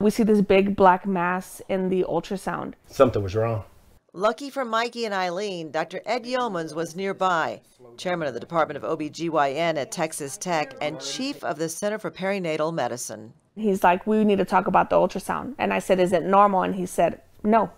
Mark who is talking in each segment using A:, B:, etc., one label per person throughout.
A: We see this big black mass in the ultrasound.
B: Something was wrong.
C: Lucky for Mikey and Eileen, Dr. Ed Yeomans was nearby, chairman of the Department of OB/GYN at Texas Tech and chief of the Center for Perinatal Medicine.
A: He's like, we need to talk about the ultrasound. And I said, is it normal? And he said, no.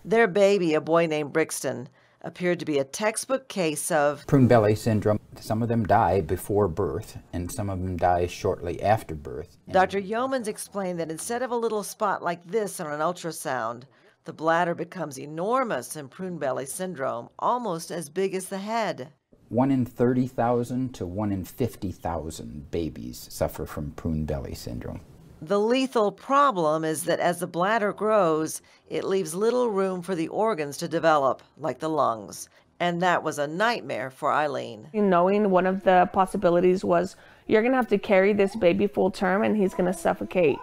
C: Their baby, a boy named Brixton, appeared to be a textbook case of
D: prune belly syndrome. Some of them die before birth, and some of them die shortly after birth.
C: Dr. Yeomans explained that instead of a little spot like this on an ultrasound, the bladder becomes enormous in prune belly syndrome, almost as big as the head.
D: 1 in 30,000 to 1 in 50,000 babies suffer from prune belly syndrome.
C: The lethal problem is that as the bladder grows, it leaves little room for the organs to develop, like the lungs. And that was a nightmare for Eileen.
A: Knowing one of the possibilities was you're going to have to carry this baby full term and he's going to suffocate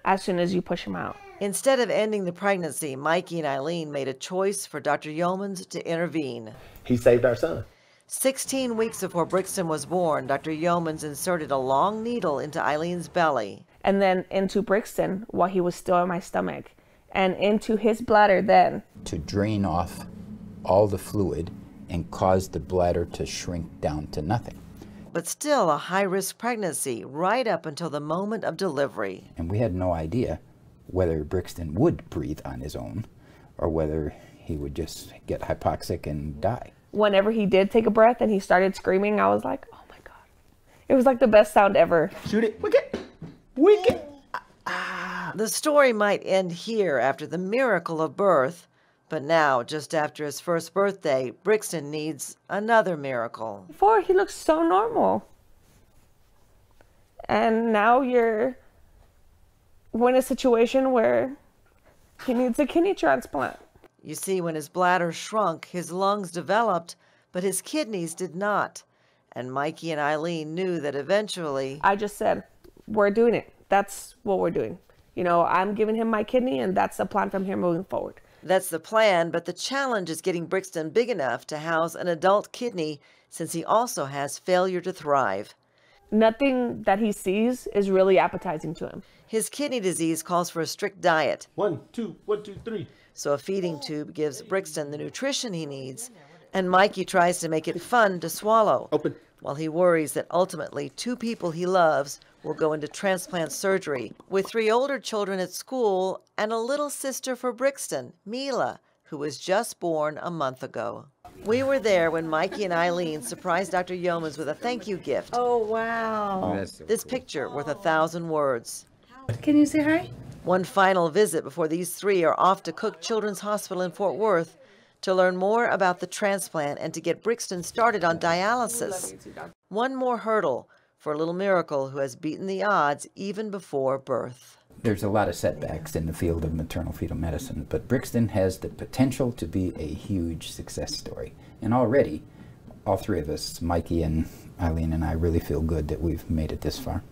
A: as soon as you push him out.
C: Instead of ending the pregnancy, Mikey and Eileen made a choice for Dr. Yeomans to intervene.
B: He saved our son.
C: 16 weeks before Brixton was born, Dr. Yeomans inserted a long needle into Eileen's belly.
A: And then into Brixton while he was still in my stomach. And into his bladder then.
D: To drain off all the fluid and cause the bladder to shrink down to nothing.
C: But still a high-risk pregnancy right up until the moment of delivery.
D: And we had no idea whether Brixton would breathe on his own or whether he would just get hypoxic and die.
A: Whenever he did take a breath and he started screaming, I was like, oh my God. It was like the best sound ever.
B: Shoot it. Wicket. Wicket.
C: The story might end here after the miracle of birth, but now, just after his first birthday, Brixton needs another miracle.
A: Before, he looked so normal. And now we're in a situation where he needs a kidney transplant.
C: You see, when his bladder shrunk, his lungs developed, but his kidneys did not. And Mikey and Eileen knew that eventually...
A: I just said, we're doing it. That's what we're doing. You know, I'm giving him my kidney, and that's the plan from here moving forward.
C: That's the plan, but the challenge is getting Brixton big enough to house an adult kidney, since he also has failure to thrive.
A: Nothing that he sees is really appetizing to him.
C: His kidney disease calls for a strict diet.
B: 1, 2, 1, 2, 3.
C: So a feeding tube gives Brixton the nutrition he needs, and Mikey tries to make it fun to swallow.
B: Open.
C: While he worries that ultimately 2 people he loves will go into transplant surgery, with 3 older children at school and a little sister for Brixton, Mila, who was just born a month ago. We were there when Mikey and Eileen surprised Dr. Yeomans with a thank you gift.
E: Oh, wow.
C: This picture worth 1,000 words.
E: Can you say hi?
C: One final visit before these 3 are off to Cook Children's Hospital in Fort Worth to learn more about the transplant and to get Brixton started on dialysis. One more hurdle for a little miracle who has beaten the odds even before birth.
D: There's a lot of setbacks in the field of maternal fetal medicine, but Brixton has the potential to be a huge success story. And already, all 3 of us, Mikey and Eileen and I, really feel good that we've made it this far.